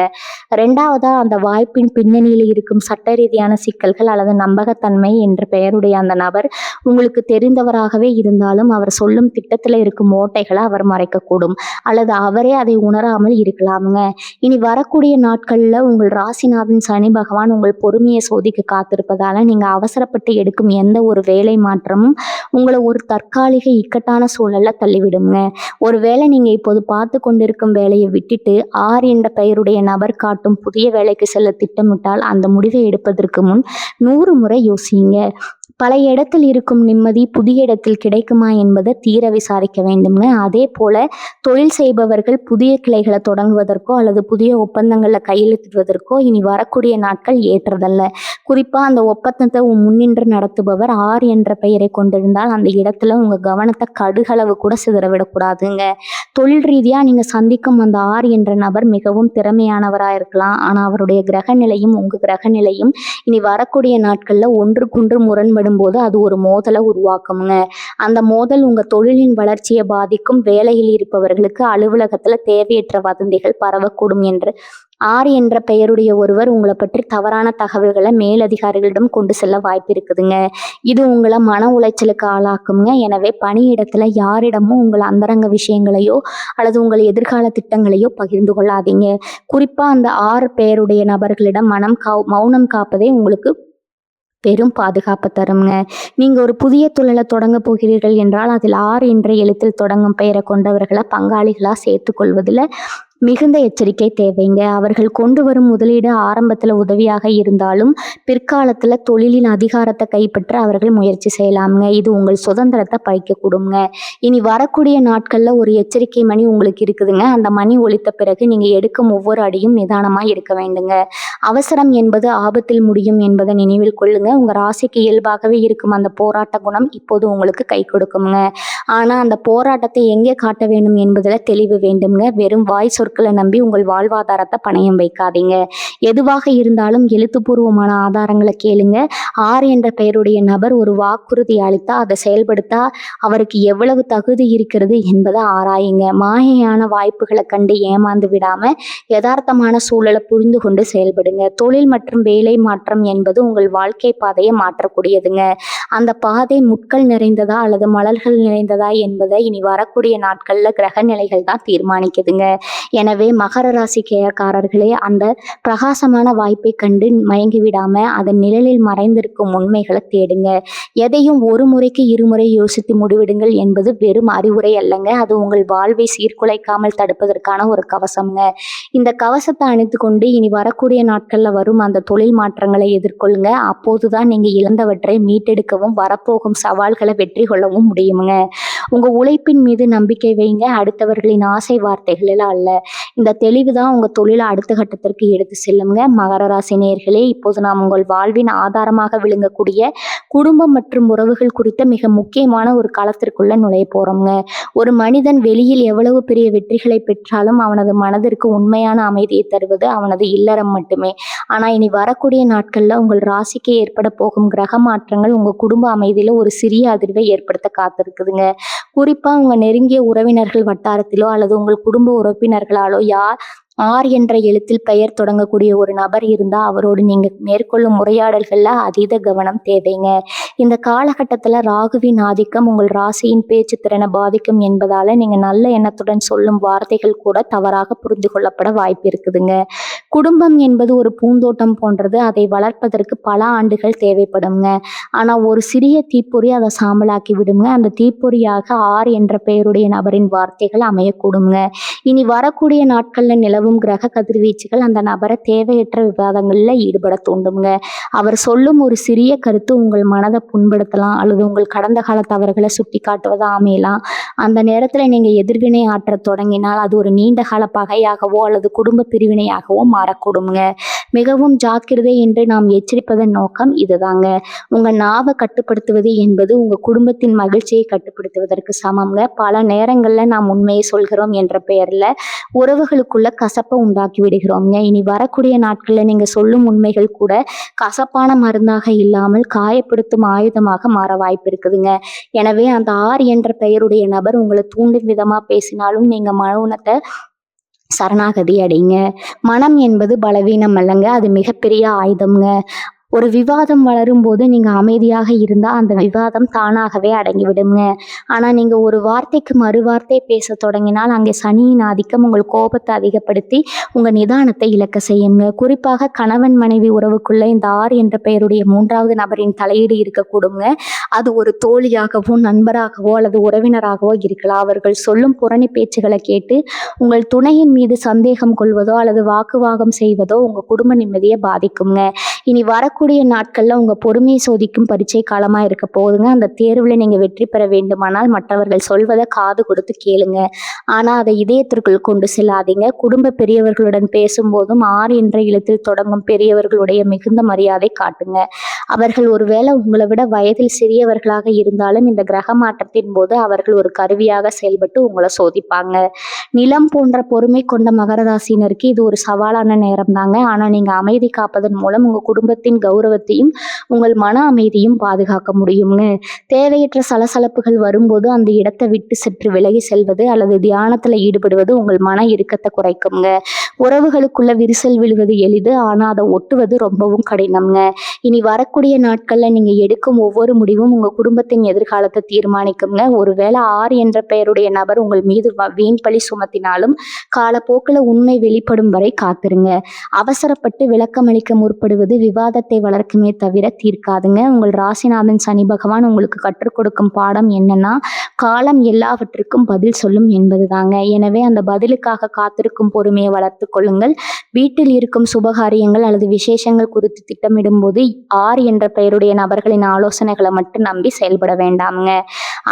ரெண்டாவதா, அந்த வாய்ப்பின் பின்னணியில் இருக்கும் சட்ட ரீதியான சிக்கல்கள் அல்லது நம்பகத்தன்மை என்ற பெயருடைய அந்த நபர் உங்களுக்கு தெரிந்தவராகவே இருந்தாலும் அவர் சொல்லும் திட்டத்துல இருக்கும் ஓட்டைகளை அவர் மறைக்கக்கூடும் அல்லது அவரே அதை உணராமல் இருக்கலாமுங்க. இனி வரக்கூடிய நாட்கள்ல உங்கள் ராசிநாதன் சனி பகவான் உங்கள் பொறுமையை சோதிக்க காத்திருப்பதால நீங்க அவசரப்பட்டு எடுக்கும் எந்த ஒரு வேலை மாற்றமும் உங்களை ஒரு தற்காலிக இக்கட்டான சூழல்ல தள்ளிவிடுங்க. ஒருவேளை நீங்க இப்போது பார்த்து கொண்டிருக்கும் வேலையை விட்டுட்டு ஆர் என்ற பெயருடைய நபர் காட்டும் புதிய வேலைக்கு செல்ல திட்டமிட்டால் அந்த முடிவை எடுப்பதற்கு முன் 100 முறை யோசிங்க. பல இடத்தில் இருக்கும் நிம்மதி புதிய இடத்தில் கிடைக்குமா என்பதை தீர விசாரிக்க வேண்டும்ங்க. அதே போல தொழில் செய்பவர்கள் புதிய கிளைகளை தொடங்குவதற்கோ அல்லது புதிய ஒப்பந்தங்களில் கையெழுத்திடுவதற்கோ இனி வரக்கூடிய நாட்கள் ஏற்றதல்ல. குறிப்பாக அந்த ஒப்பந்தத்தை முன்னின்று நடத்துபவர் 6 என்ற பெயரை கொண்டிருந்தால் அந்த இடத்துல உங்கள் கவனத்தை கடுகளவு கூட சிதறவிடக்கூடாதுங்க. தொழில் ரீதியாக நீங்கள் சந்திக்கும் அந்த 6 என்ற நபர் மிகவும் திறமையானவராக இருக்கலாம். ஆனால் அவருடைய கிரக நிலையும் உங்கள் கிரக நிலையும் இனி வரக்கூடிய நாட்களில் ஒன்றுக்கொன்று முரண்படும் போது அது ஒரு மோதலை உருவாக்குங்க. அந்த மோதல் உங்க தொழிலின் வளர்ச்சியை பாதிக்கும். வேலையில் இருப்பவர்களுக்கு அலுவலகத்துல தேவையற்ற வதந்திகள் பரவக்கூடும் என்று 6 என்ற பெயருடைய ஒருவர் உங்களை பற்றி தவறான தகவல்களை மேலதிகாரிகளிடம் கொண்டு செல்ல வாய்ப்பு இருக்குதுங்க. இது உங்களை மன உளைச்சலுக்கு ஆளாக்குங்க. எனவே பணியிடத்துல யாரிடமும் உங்கள் அந்தரங்க விஷயங்களையோ அல்லது உங்கள் எதிர்கால திட்டங்களையோ பகிர்ந்து கொள்ளாதீங்க. குறிப்பா அந்த 6 பெயருடைய நபர்களிடம் மௌனம் காப்பதே உங்களுக்கு பெரும் பாதுகாப்பு தருங்க. நீங்க ஒரு புதிய தொழிலை தொடங்க போகிறீர்கள் என்றால் அதில் 6 என்ற எழுத்தில் தொடங்கும் பெயரை கொண்டவர்களை பங்காளிகளா சேர்த்துக் கொள்வதில் மிகுந்த எச்சரிக்கை தேவைங்க. அவர்கள் கொண்டு வரும் முதலீடு ஆரம்பத்தில் உதவியாக இருந்தாலும் பிற்காலத்தில் தொழிலின் அதிகாரத்தை கைப்பற்ற அவர்கள் முயற்சி செய்யலாமுங்க. இது உங்கள் சுதந்திரத்தை பறிக்கக்கூடுங்க. இனி வரக்கூடிய நாட்களில் ஒரு எச்சரிக்கை மணி உங்களுக்கு இருக்குதுங்க. அந்த மணி ஒலித்த பிறகு நீங்கள் எடுக்கும் ஒவ்வொரு அடியும் நிதானமாக இருக்க வேண்டுங்க. அவசரம் என்பது ஆபத்தில் முடியும் என்பதை நினைவில் கொள்ளுங்க. உங்கள் ராசிக்கு இயல்பாகவே இருக்கும் அந்த போராட்ட குணம் இப்போது உங்களுக்கு கை கொடுக்குங்க. ஆனால் அந்த போராட்டத்தை எங்கே காட்ட வேண்டும் என்பதில் தெளிவு வேண்டுங்க. வெறும் வாய் சொற்களை நம்பி உங்கள் வாழ்வாதாரத்தை பணயம் வைக்காதீங்க. எதுவாக இருந்தாலும் எழுத்துப்பூர்வமான ஆதாரங்களை கேளுங்க. 6 என்ற பெயருடைய நபர் ஒரு வாக்குறுதி அளித்தா அதை செயல்படுத்த அவருக்கு எவ்வளவு தகுதி இருக்கிறது என்பதை ஆராயுங்க. மாயையான வாய்ப்புகளை கண்டு ஏமாந்து விடாம யதார்த்தமான சூழலை புரிந்து கொண்டு செயல்படுங்க. தொழில் மற்றும் வேலை மாற்றம் என்பது உங்கள் வாழ்க்கை பாதையை மாற்றக்கூடியதுங்க. அந்த பாதை முட்கள் நிறைந்ததா அல்லது மலர்கள் நிறைந்ததா என்பதை இனி வரக்கூடிய நாட்கள்ல கிரக நிலைகள் தான் தீர்மானிக்குதுங்க. எனவே மகர ராசிக்காரர்களே அந்த பிரகாசமான வாய்ப்பை கண்டு மயங்கி விடாம அதன் நிழலில் மறைந்திருக்கும் உண்மைகளை தேடுங்க. எதையும் ஒரு முறைக்கு இருமுறை யோசித்து முடிவிடுங்கள் என்பது வெறும் அறிவுரை அல்லங்க. அது உங்கள் வாழ்வை சீர்குலைக்காமல் தடுப்பதற்கான ஒரு கவசம்ங்க. இந்த கவசத்தை அணிந்து கொண்டு இனி வரக்கூடிய நாட்கள்ல வரும் அந்த தொழில் மாற்றங்களை எதிர்கொள்ளுங்க. அப்போதுதான் நீங்க இழந்தவற்றை மீட்டெடுக்கவும் வரப்போகும் சவால்களை வெற்றி கொள்ளவும் முடியுங்க. உங்க உழைப்பின் மீது நம்பிக்கை வைங்க. அடுத்தவர்களின் ஆசை வார்த்தைகளில் அல்ல. இந்த தெளிவு தான் உங்க தொழிலை அடுத்த கட்டத்திற்கு எடுத்து செல்லுங்க. மகர ராசி நேயர்களே, இப்போது நாம் உங்கள் வாழ்வின் ஆதாரமாக விளங்கக்கூடிய குடும்பம் மற்றும் உறவுகள் குறித்த மிக முக்கியமான ஒரு களத்திற்குள்ள நுழைய போறோம்ங்க. ஒரு மனிதன் வெளியில் எவ்வளவு பெரிய வெற்றிகளை பெற்றாலும் அவனது மனதிற்கு உண்மையான அமைதியை தருவது அவனது இல்லறம் மட்டுமே. ஆனா இனி வரக்கூடிய நாட்கள்ல உங்கள் ராசிக்கு ஏற்பட போகும் கிரக மாற்றங்கள் உங்க குடும்ப அமைதியில ஒரு சிறிய அதிர்வை ஏற்படுத்த காத்திருக்குதுங்க. குறிப்பா உங்க நெருங்கிய உறவினர்கள் வட்டாரத்திலோ அல்லது உங்கள் குடும்ப உறுப்பினர்களாலோ 6 என்ற எழுத்தில் பெயர் தொடங்கக்கூடிய ஒரு நபர் இருந்தால் அவரோடு நீங்கள் மேற்கொள்ளும் உரையாடல்களில் அதீத கவனம் தேவைங்க. இந்த காலகட்டத்தில் ராகுவின் ஆதிக்கம் உங்கள் ராசியின் பேச்சு திறனை பாதிக்கும் என்பதால் நீங்கள் நல்ல எண்ணத்துடன் சொல்லும் வார்த்தைகள் கூட தவறாக புரிந்து கொள்ளப்பட வாய்ப்பு இருக்குதுங்க. குடும்பம் என்பது ஒரு பூந்தோட்டம் போன்றது. அதை வளர்ப்பதற்கு பல ஆண்டுகள் தேவைப்படுங்க. ஆனால் ஒரு சிறிய தீப்பொறி அதை சாம்பலாக்கி விடுங்க. அந்த தீப்பொறியாக 6 என்ற பெயருடைய நபரின் வார்த்தைகள் அமையக்கூடுங்க. இனி வரக்கூடிய நாட்களில் நிலவும் கிரக கதிர்வீச்சுகள் அந்த நபரை தேவையற்ற விவாதங்களில் ஈடுபட தூண்டுங்க. அவர் சொல்லும் ஒரு சிறிய கருத்து உங்கள் மனதை புண்படுத்தலாம் அல்லது உங்கள் கடந்த கால தவறுகளை சுட்டி காட்டுவதா அமையலாம். அந்த நேரத்தில் நீங்கள் எதிர்வினை ஆற்ற தொடங்கினால் அது ஒரு நீண்ட கால பகையாகவோ அல்லது குடும்ப பிரிவினையாகவோ மாறக்கூடுங்க. மிகவும் ஜாக்கிரதை என்று நாம் எச்சரிப்பதன் நோக்கம் இதுதாங்க. உங்கள் நாவை கட்டுப்படுத்துவது என்பது உங்கள் குடும்பத்தின் மகிழ்ச்சியை கட்டுப்படுத்துவதற்கு சமம்ங்க. பல நேரங்களில் நாம் உண்மையை சொல்கிறோம் என்ற பெயரில் உறவுகளுக்குள்ள கசப்பை உண்டாக்கி விடுகிறோம்ங்க. இனி வரக்கூடிய நாட்களில் நீங்கள் சொல்லும் உண்மைகள் கூட கசப்பான மருந்தாக இல்லாமல் காயப்படுத்தும் ஆயுதமாக மாற வாய்ப்பு இருக்குதுங்க. எனவே அந்த 6 என்ற பெயருடைய நபர் உங்களை தூண்டும் விதமாக பேசினாலும் நீங்கள் மௌனத்தை சரணாகதி அடைங்க. மனம் என்பது பலவீனம் அல்லங்க, அது மிகப்பெரிய ஆயுதம்ங்க. ஒரு விவாதம் வளரும் போது நீங்கள் அமைதியாக இருந்தால் அந்த விவாதம் தானாகவே அடங்கிவிடுங்க. ஆனால் நீங்கள் ஒரு வார்த்தைக்கு மறு வார்த்தை பேச தொடங்கினால் அங்கே சனியின் ஆதிக்கம் உங்கள் கோபத்தை அதிகப்படுத்தி உங்கள் நிதானத்தை இழக்க செய்யுங்க. குறிப்பாக கணவன் மனைவி உறவுக்குள்ளே இந்த 6 என்ற பெயருடைய 3வது நபரின் தலையீடு இருக்கக்கூடுங்க. அது ஒரு தோழியாகவோ நண்பராகவோ அல்லது உறவினராகவோ இருக்கலாம். அவர்கள் சொல்லும் புரணி பேச்சுகளை கேட்டு உங்கள் துணையின் மீது சந்தேகம் கொள்வதோ அல்லது வாக்குவாதம் செய்வதோ உங்கள் குடும்ப நிம்மதியை பாதிக்குங்க. இனி வரக்கூடிய வரக்கூடிய நாட்கள்ல உங்க பொறுமையை சோதிக்கும் பரீட்சை காலமா இருக்க போகுதுங்க. அந்த தேர்வுல நீங்க வெற்றி பெற வேண்டுமானால் மற்றவர்கள் சொல்வதை காது கொடுத்து கேளுங்க. ஆனா அதை இதயத்திற்குள் கொண்டு செல்லாதீங்க. குடும்ப பெரியவர்களுடன் பேசும்போதும் என்ற எழுத்தில் தொடங்கும் பெரியவர்களுடைய மிகுந்த மரியாதை காட்டுங்க. அவர்கள் ஒருவேளை உங்களை விட வயதில் சிறியவர்களாக இருந்தாலும் இந்த கிரக மாற்றத்தின் போது அவர்கள் ஒரு கருவியாக செயல்பட்டு உங்களை சோதிப்பாங்க. நிலம் போன்ற பொறுமை கொண்ட மகர ராசினருக்கு இது ஒரு சவாலான நேரம் தாங்க. ஆனா நீங்க அமைதி காப்பதன் மூலம் உங்க குடும்பத்தின் கௌரவத்தையும் உங்கள் மன அமைதியும் பாதுகாக்க முடியும்னு. தேவையற்ற சலசலப்புகள் வரும்போது அந்த இடத்தை விட்டு சற்று விலகி செல்வது அல்லது தியானத்துல ஈடுபடுவது உங்கள் மன இறுக்கத்தை குறைக்குங்க. உறவுகளுக்குள்ள விரிசல் விழுவது எளிது, ஆனா அதை ஒட்டுவது ரொம்பவும் கடினம்ங்க. இனி வரக்கூடிய நாட்கள்ல நீங்க எடுக்கும் ஒவ்வொரு முடிவும் உங்க குடும்பத்தின் எதிர்காலத்தை தீர்மானிக்குங்க. ஒருவேளை என்ற பெயருடைய நபர் உங்கள் மீது வீண் பழி சுமத்தினாலும் காலப்போக்கில் உண்மை வெளிப்படும் வரை காத்திருங்க. அவசரப்பட்டு விளக்கமளிக்க முற்படுவது விவாதத்தை வளர்க்குமே தவிர தீர்க்காதுங்க. உங்கள் ராசிநாதன் சனி பகவான் உங்களுக்கு கற்றுக் கொடுக்கும் பாடம் என்னன்னா, காலம் எல்லாவற்றுக்கும் பதில் சொல்லும் என்பதுதாங்க. எனவே அந்த பதிலுக்காக காத்திருக்கும் பொறுமையை வளர்த்து கொள்ளுங்கள். வீட்டில் இருக்கும் சுபகாரியங்கள் அல்லது விசேஷங்கள் குறித்து திட்டமிடும் போது என்ற பெயருடைய நபர்களின் ஆலோசனைகளை மட்டும் நம்பி செயல்பட வேண்டாமுங்க.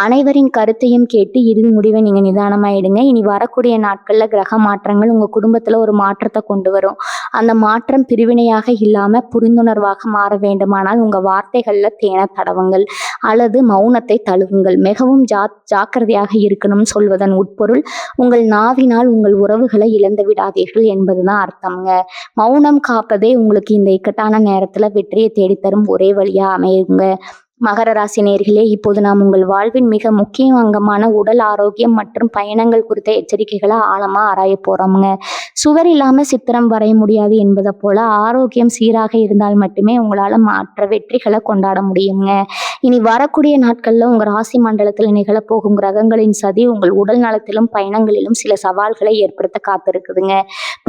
அனைவரின் கருத்தையும் கேட்டு இறுதி முடிவை நீங்க நிதானமா எடுங்க. இனி வரக்கூடிய நாட்கள்ல கிரக மாற்றங்கள் உங்க குடும்பத்துல ஒரு மாற்றத்தை கொண்டு வரும். அந்த மாற்றம் பிரிவினையாக இல்லாம புரிந்துணர்வாக மாற வேண்டுமானால் உங்க வார்த்தைகள்ல தேன தடவுங்கள் அல்லது மௌனத்தை தழுவுங்கள். மிகவும் ஜாக்கிரதையாக இருக்கணும்னு சொல்வதன் உட்பொருள், உங்கள் நாவினால் உங்கள் உறவுகளை இழந்து விடாதீர்கள் என்பதுதான் அர்த்தம்ங்க. மௌனம் காப்பதே உங்களுக்கு இந்த இக்கட்டான நேரத்துல வெற்றியை தேடித்தரும் ஒரே வழியா அமையுங்க. மகர ராசி நேயர்களே, இப்போது நாம் உங்கள் வாழ்வின் மிக முக்கிய அங்கமான உடல் ஆரோக்கியம் மற்றும் பயணங்கள் குறித்த எச்சரிக்கைகளை ஆழமா ஆராய போறோம்ங்க. சுவர் இல்லாம சித்திரம் வரைய முடியாது என்பதை போல ஆரோக்கியம் சீராக இருந்தால் மட்டுமே உங்களால மாற்ற வெற்றிகளை கொண்டாட முடியுங்க. இனி வரக்கூடிய நாட்கள்ல உங்க ராசி மண்டலத்தில் நிகழப்போகும் கிரகங்களின் சதி உங்கள் உடல் நலத்திலும் பயணங்களிலும் சில சவால்களை ஏற்படுத்த காத்திருக்குதுங்க.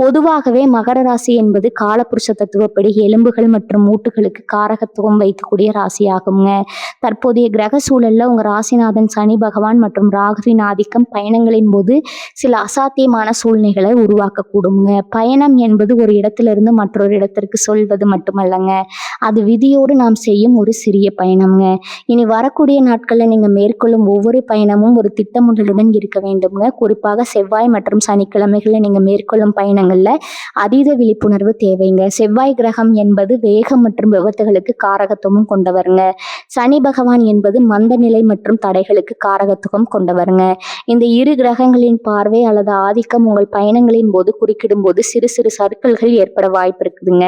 பொதுவாகவே மகர ராசி என்பது காலபுருஷ தத்துவப்படி எலும்புகள் மற்றும் மூட்டுகளுக்கு காரகத்துவம் வைக்கக்கூடிய ராசியாகுங்க. தற்போதைய கிரக சூழல்ல உங்க ராசிநாதன் சனி பகவான் மற்றும் ராகுவின் ஆதிக்கம் பயணங்களின் போது சில அசாத்தியமான சூழ்நிலைகளை உருவாக்கக்கூடுங்க. பயணம் என்பது ஒரு இடத்திலிருந்து மற்றொரு இடத்திற்கு சொல்வது மட்டுமல்லங்க, அது விதியோடு நாம் செய்யும் ஒரு சிறிய பயணம்ங்க. இனி வரக்கூடிய நாட்கள்ல நீங்க மேற்கொள்ளும் ஒவ்வொரு பயணமும் ஒரு திட்டமிடலுடன் இருக்க வேண்டும்ங்க. குறிப்பாக செவ்வாய் மற்றும் சனிக்கிழமைகள்ல நீங்க மேற்கொள்ளும் பயணங்கள்ல அதீத விழிப்புணர்வு தேவைங்க. செவ்வாய் கிரகம் என்பது வேகம் மற்றும் விபத்துகளுக்கு காரகத்துவம் கொண்டவருங்க. சனி பகவான் என்பது மந்த நிலை மற்றும் தடைகளுக்கு காரகத்துவம் கொண்டவருங்க. இந்த இரு கிரகங்களின் பார்வை அல்லது ஆதிக்கம் உங்கள் பயணங்களின் போது குறுக்கிடும் போது சிறு சிறு சறுக்கல்கள் ஏற்பட வாய்ப்பு இருக்குதுங்க.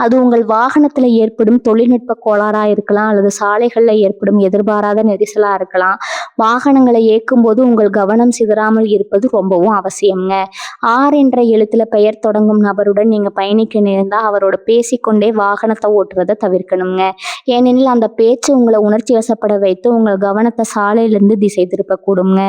அது உங்கள் வாகனத்துல ஏற்படும் தொழில்நுட்ப கோளாறா இருக்கலாம் அல்லது சாலைகள்ல ஏற்படும் எதிர்பாராத நெரிசலா இருக்கலாம். வாகனங்களை இயக்கும் போது உங்கள் கவனம் சிதறாமல் இருப்பது ரொம்பவும் அவசியம்ங்க. என்ற எழுத்துல பெயர் தொடங்கும் நபருடன் நீங்க பயணிக்க நேர்ந்தா அவரோட பேசிக்கொண்டே வாகனத்தை ஓட்டுறதை தவிர்க்கணுங்க. ஏனெனில் அந்த பேச்சு உங்களை உணர்ச்சி வசப்பட வைத்து உங்கள் கவனத்தை சாலையிலிருந்து திசை திருப்பக்கூடுங்க.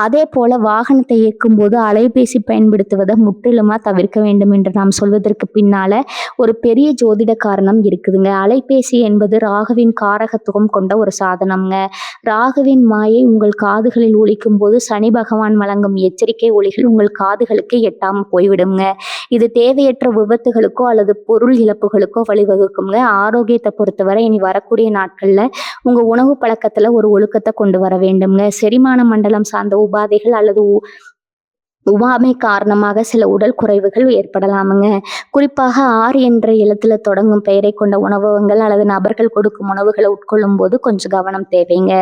அதே போல வாகனத்தை இயக்கும் போது அலைபேசி பயன்படுத்துவதை முற்றிலுமா தவிர்க்க வேண்டும் என்று நாம் சொல்வதற்கு பின்னால ஒரு பெரிய ஜோதிட காரணம் இருக்குதுங்க. அலைபேசி என்பது ராகுவின் காரகத்துவம் கொண்ட ஒரு சாதனம்ங்க. ராகுவின் மாயை உங்கள் காதுகளில் ஒலிக்கும் போது சனி பகவான் வழங்கும் எச்சரிக்கை ஒலிகள் உங்கள் காதுகளுக்கு எட்டாம போய்விடுங்க. இது தேவையற்ற விபத்துகளுக்கோ அல்லது பொருள் இழப்புகளுக்கோ வழிவகுக்குங்க. ஆரோக்கியத்தை பொறுத்தவரை இனி வரக்கூடிய நாட்கள்ல உங்க உணவு பழக்கத்துல ஒரு ஒழுக்கத்தை கொண்டு வர வேண்டும்ங்க. செரிமான மண்டலம் சார்ந்த உபாதைகள் அல்லது உபாமை காரணமாக சில உடல் குறைவுகள் ஏற்படலாமுங்க. குறிப்பாக என்ற எழுத்துல தொடங்கும் பெயரை கொண்ட உணவகங்கள் அல்லது நபர்கள் கொடுக்கும் உணவுகளை உட்கொள்ளும் போது கொஞ்சம் கவனம் தேவைங்க.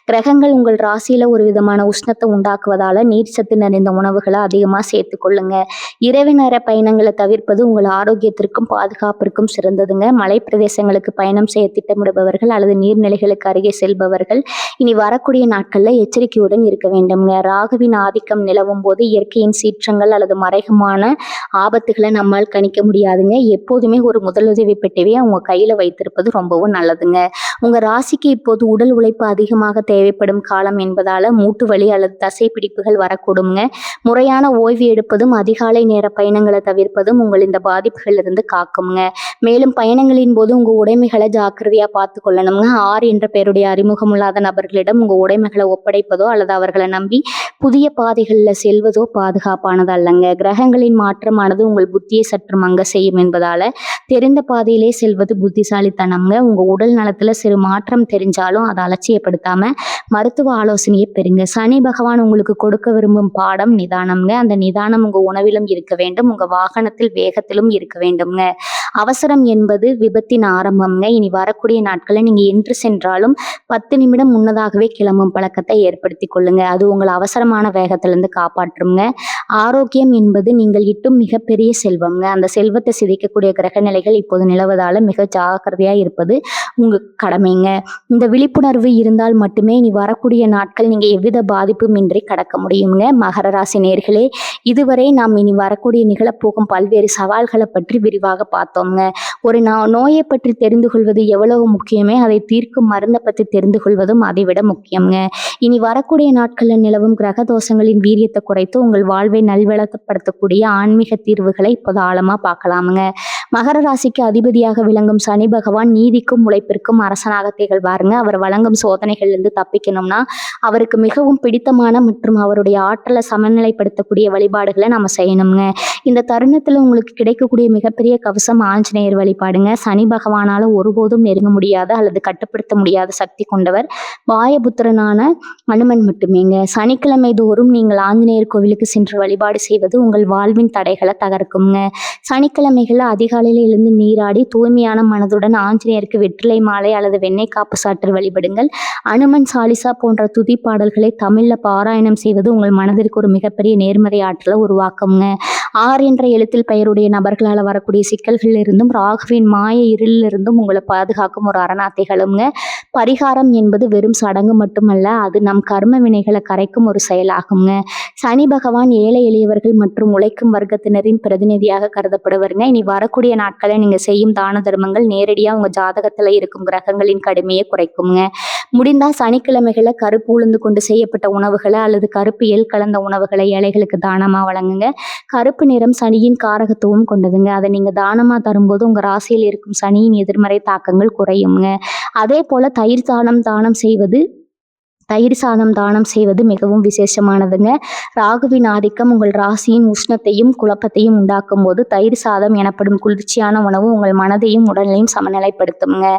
கிரகங்கள் உங்கள் ராசியில ஒரு விதமான உஷ்ணத்தை உண்டாக்குவதால நீர் சத்து நிறைந்த உணவுகளை அதிகமா சேர்த்து கொள்ளுங்க. இரவு நேர பயணங்களை தவிர்ப்பது உங்கள் ஆரோக்கியத்திற்கும் பாதுகாப்பிற்கும் சிறந்ததுங்க. மலை பிரதேசங்களுக்கு பயணம் செய்ய திட்டமிடுபவர்கள் அல்லது நீர்நிலைகளுக்கு அருகே செல்பவர்கள் இனி வரக்கூடிய நாட்கள்ல எச்சரிக்கையுடன் இருக்க வேண்டும்ங்க. ராகுவின் ஆதிக்கம் நிலவும் போது இயற்கை சீற்றங்கள் அல்லது மறைமுகமான ஆபத்துகளை நம்மால் கணிக்க முடியாதுங்க. எப்போதுமே ஒரு முதலுதவி பெட்டியை உங்க கையில வைத்திருப்பது ரொம்பவும் நல்லதுங்க. உங்க ராசிக்கு இப்போது உடல் உழைப்பு அதிகமாக தேவைப்படும் காலம் என்பதால மூட்டு வலி அல்லது தசை பிடிப்புகள் வரக்கூடுங்க. முறையான ஓய்வு எடுப்பதும் அதிகாலை நேர பயணங்களை தவிர்ப்பதும் உங்கள் இந்த பாதிப்புகளிலிருந்து காக்குங்க. மேலும் பயணங்களின் போது உங்க உடைமைகளை ஜாக்கிரதையா பார்த்து கொள்ளணுங்க. என்ற பெயருடைய அறிமுகம் இல்லாத நபர்களிடம் உங்க உடைமைகளை ஒப்படைப்பதோ அல்லது அவர்களை நம்பி புதிய பாதைகளில் செல்வதோ பாதுகாப்பானது அல்லங்க. கிரகங்களின் மாற்றமானது உங்கள் புத்தியை சற்று மங்க செய்யும் என்பதால தெரிந்த பாதையிலே செல்வது புத்திசாலித்தனம்ங்க. உங்க உடல் நலத்துல சிறு மாற்றம் தெரிஞ்சாலும் அதை அலட்சியப்படுத்தாம மருத்துவ ஆலோசனையை பெறுங்க. சனி பகவான் உங்களுக்கு கொடுக்க விரும்பும் பாடம் நிதானம்ங்க. அந்த நிதானம் உங்க உணவிலும் இருக்க வேண்டும், உங்க வாகனத்தில் வேகத்திலும் இருக்க வேண்டும்ங்க. அவசரம் என்பது விபத்தின் ஆரம்பம்ங்க. இனி வரக்கூடிய நாட்களை நீங்க என்று சென்றாலும் 10 நிமிடம் முன்னதாகவே கிளம்பும் பழக்கத்தை ஏற்படுத்தி கொள்ளுங்க. அது உங்களை அவசரமான வேகத்திலிருந்து காப்பாற்றுங்க. ஆரோக்கியம் என்பது நீங்கள் இட்டும் மிகப்பெரிய செல்வம்ங்க. அந்த செல்வத்தை சிதைக்கக்கூடிய கிரக நிலைகள் இப்போது நிலவுவதால மிக ஜாக்கிரதையா இருப்பது உங்க கடமைங்க. இந்த விழிப்புணர்வு இருந்தால் மட்டுமே இனி வரக்கூடிய நாட்கள் நீங்க எவ்வித பாதிப்பும் இன்றி கடக்க முடியுங்க. மகர ராசி நேயர்களே, இதுவரை நாம் இனி வரக்கூடிய நிகழப்போகும் பல்வேறு சவால்களை பற்றி விரிவாக பார்த்தோம்ங்க. ஒரு நோயை பற்றி தெரிந்து கொள்வது எவ்வளவு முக்கியமே, அதை தீர்க்கும் மருந்தை பற்றி தெரிந்து கொள்வதும் அதை விட முக்கியம்ங்க. இனி வரக்கூடிய நாட்களில் நிலவும் கிரக தோஷங்களின் வீரியத்தை குறைத்து உங்கள் வாழ்வை நல்வளப்படுத்தக்கூடிய ஆன்மீக தீர்வுகளை இப்போது ஆழமா பார்க்கலாமுங்க. மகர ராசிக்கு அதிபதியாக விளங்கும் சனி பகவான் நீதிக்கும் உழைப்பிற்கும் அரசனாக திகழ்வாருங்க. அவர் வழங்கும் சோதனைகள்லேருந்து தப்பிக்கணும்னா அவருக்கு மிகவும் பிடித்தமான மற்றும் அவருடைய ஆற்றலை சமநிலைப்படுத்தக்கூடிய வழிபாடுகளை நம்ம செய்யணுங்க. இந்த தருணத்தில் உங்களுக்கு கிடைக்கக்கூடிய மிகப்பெரிய கவசம் ஆஞ்சநேயர் வழிபாடுங்க. சனி பகவானால் ஒருபோதும் நெருங்க முடியாத அல்லது கட்டுப்படுத்த முடியாத சக்தி கொண்டவர் வாயபுத்திரனான அனுமன் மட்டுமேங்க. சனிக்கிழமை தோறும் நீங்கள் ஆஞ்சநேயர் கோவிலுக்கு சென்று வழிபாடு செய்வது உங்கள் வாழ்வின் தடைகளை தகர்க்குங்க. சனிக்கிழமைகளில் அதிகாலையில் எழுந்து நீராடி தூய்மையான மனதுடன் ஆஞ்சநேயருக்கு வெற்றிலை மாலை அல்லது வெண்ணெய் காப்பு சாற்றல் வழிபடுங்கள். அனுமன் சாலிசா போன்ற துதி பாடல்களை தமிழ்ல பாராயணம் செய்வது உங்கள் மனதிற்கு ஒரு மிகப்பெரிய நேர்மறை ஆற்றலை உருவாக்குங்க. ஆர் என்ற எழுத்தில் பெயருடைய நபர்களால் வரக்கூடிய சிக்கல்களில் இருந்தும் ராகுவின் மாய இருளிலிருந்தும் உங்களை பாதுகாக்கும் ஒரு அரணாத்தைகளுங்க. பரிகாரம் என்பது வெறும் சடங்கு மட்டுமல்ல, அது நம் கர்ம வினைகளை கரைக்கும் ஒரு செயலாகுங்க. சனி பகவான் ஏழை எளியவர்கள் மற்றும் உழைக்கும் வர்க்கத்தினரின் பிரதிநிதியாக கருதப்படுவாருங்க. இனி வரக்கூடிய நாட்களை நீங்க செய்யும் தான தர்மங்கள் நேரடியாக உங்க ஜாதகத்துல இருக்கும் கிரகங்களின் கடுமையை குறைக்குங்க. முடிந்தால் சனிக்கிழமைகளை கருப்பு உளுந்து கொண்டு செய்யப்பட்ட உணவுகளை அல்லது கருப்பு எல் கலந்த உணவுகளை ஏழைகளுக்கு தானமா வழங்குங்க. கருப்பு நிறம் சனியின் காரகத்துவம் கொண்டதுங்க. அதை நீங்க தானமா தரும்போது உங்க ராசியில் இருக்கும் சனியின் எதிர்மறை தாக்கங்கள் குறையுங்க. அதே போல தயிர் சாதம் தானம் செய்வது மிகவும் விசேஷமானதுங்க. ராகுவின் ஆதிக்கம் உங்கள் ராசியின் உஷ்ணத்தையும் குழப்பத்தையும் உண்டாக்கும் போது தயிர் சாதம் எனப்படும் குளிர்ச்சியான உணவு உங்கள் மனதையும் உடலையும் சமநிலைப்படுத்துங்க.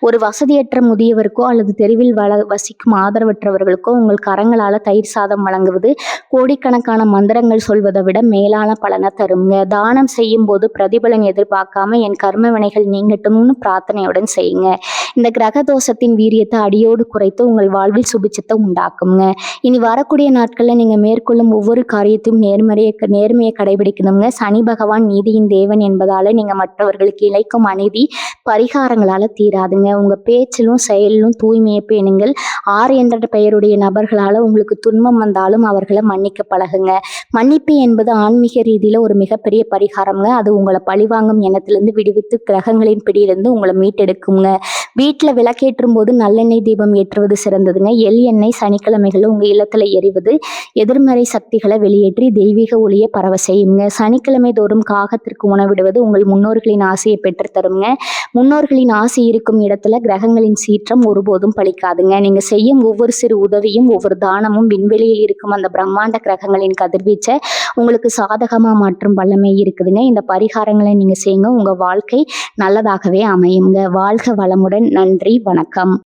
ஒரு வசதியற்ற முதியவருக்கோ அல்லது தெருவில் வசிக்கும் ஆதரவற்றவர்களுக்கோ உங்கள் கரங்களால் தயிர் சாதம் வழங்குவது கோடிக்கணக்கான மந்திரங்கள் சொல்வதை விட மேலான பலனை தருங்க. தானம் செய்யும் போது பிரதிபலன் எதிர்பார்க்காம என் கர்ம வினைகள் நீங்கட்டும்னு பிரார்த்தனையுடன் செய்யுங்க. இந்த கிரக தோஷத்தின் வீரியத்தை அடியோடு குறைத்து உங்கள் வாழ்வில் சுபிச்சத்தை உண்டாக்குங்க. இனி வரக்கூடிய நாட்களில் நீங்க மேற்கொள்ளும் ஒவ்வொரு காரியத்தையும் நேர்மையை கடைபிடிக்கணுங்க. சனி பகவான் நீதியின் தேவன் என்பதால நீங்க மற்றவர்களுக்கு இழைக்கும் அநீதி பரிகாரங்களால தீராதுங்க. உங்க பேச்சிலும் செயலிலும் தூய்மையை பேணுங்கள். ஆர் என்ற பெயருடைய நபர்களால உங்களுக்கு துன்பம் வந்தாலும் அவர்களை மன்னிக்க பழகுங்க. மன்னிப்பு என்பது ஆன்மீக ரீதியில ஒரு மிகப்பெரிய பரிகாரம்ங்க. அது உங்களை பழிவாங்கும் எண்ணத்திலிருந்து விடுவித்து கிரகங்களின் பிடியிலிருந்து உங்களை மீட்டெடுக்குங்க. வீட்டில் விளக்கேற்றும் போது நல்லெண்ணெய் தீபம் ஏற்றுவது சிறந்ததுங்க. எள் எண்ணெய் சனிக்கிழமைகளில் உங்கள் இல்லத்தில் எரிவது எதிர்மறை சக்திகளை வெளியேற்றி தெய்வீக ஒளியை பரவ செய்யுங்க. சனிக்கிழமை தோறும் காகத்திற்கு உணவிடுவது உங்கள் முன்னோர்களின் ஆசையை பெற்றுத்தருங்க. முன்னோர்களின் ஆசை இருக்கும் இடத்துல கிரகங்களின் சீற்றம் ஒருபோதும் பலிக்காதுங்க. நீங்கள் செய்யும் ஒவ்வொரு சிறு உதவியும் ஒவ்வொரு தானமும் விண்வெளியில் இருக்கும் அந்த பிரம்மாண்ட கிரகங்களின் கதிர்வீச்சை உங்களுக்கு சாதகமாக மாற்றும் வல்லமை இருக்குதுங்க. இந்த பரிகாரங்களை நீங்கள் செய்யுங்க. உங்கள் வாழ்க்கை நல்லதாகவே அமையுங்க. வாழ்க வளமுடன். நன்றி, வணக்கம்.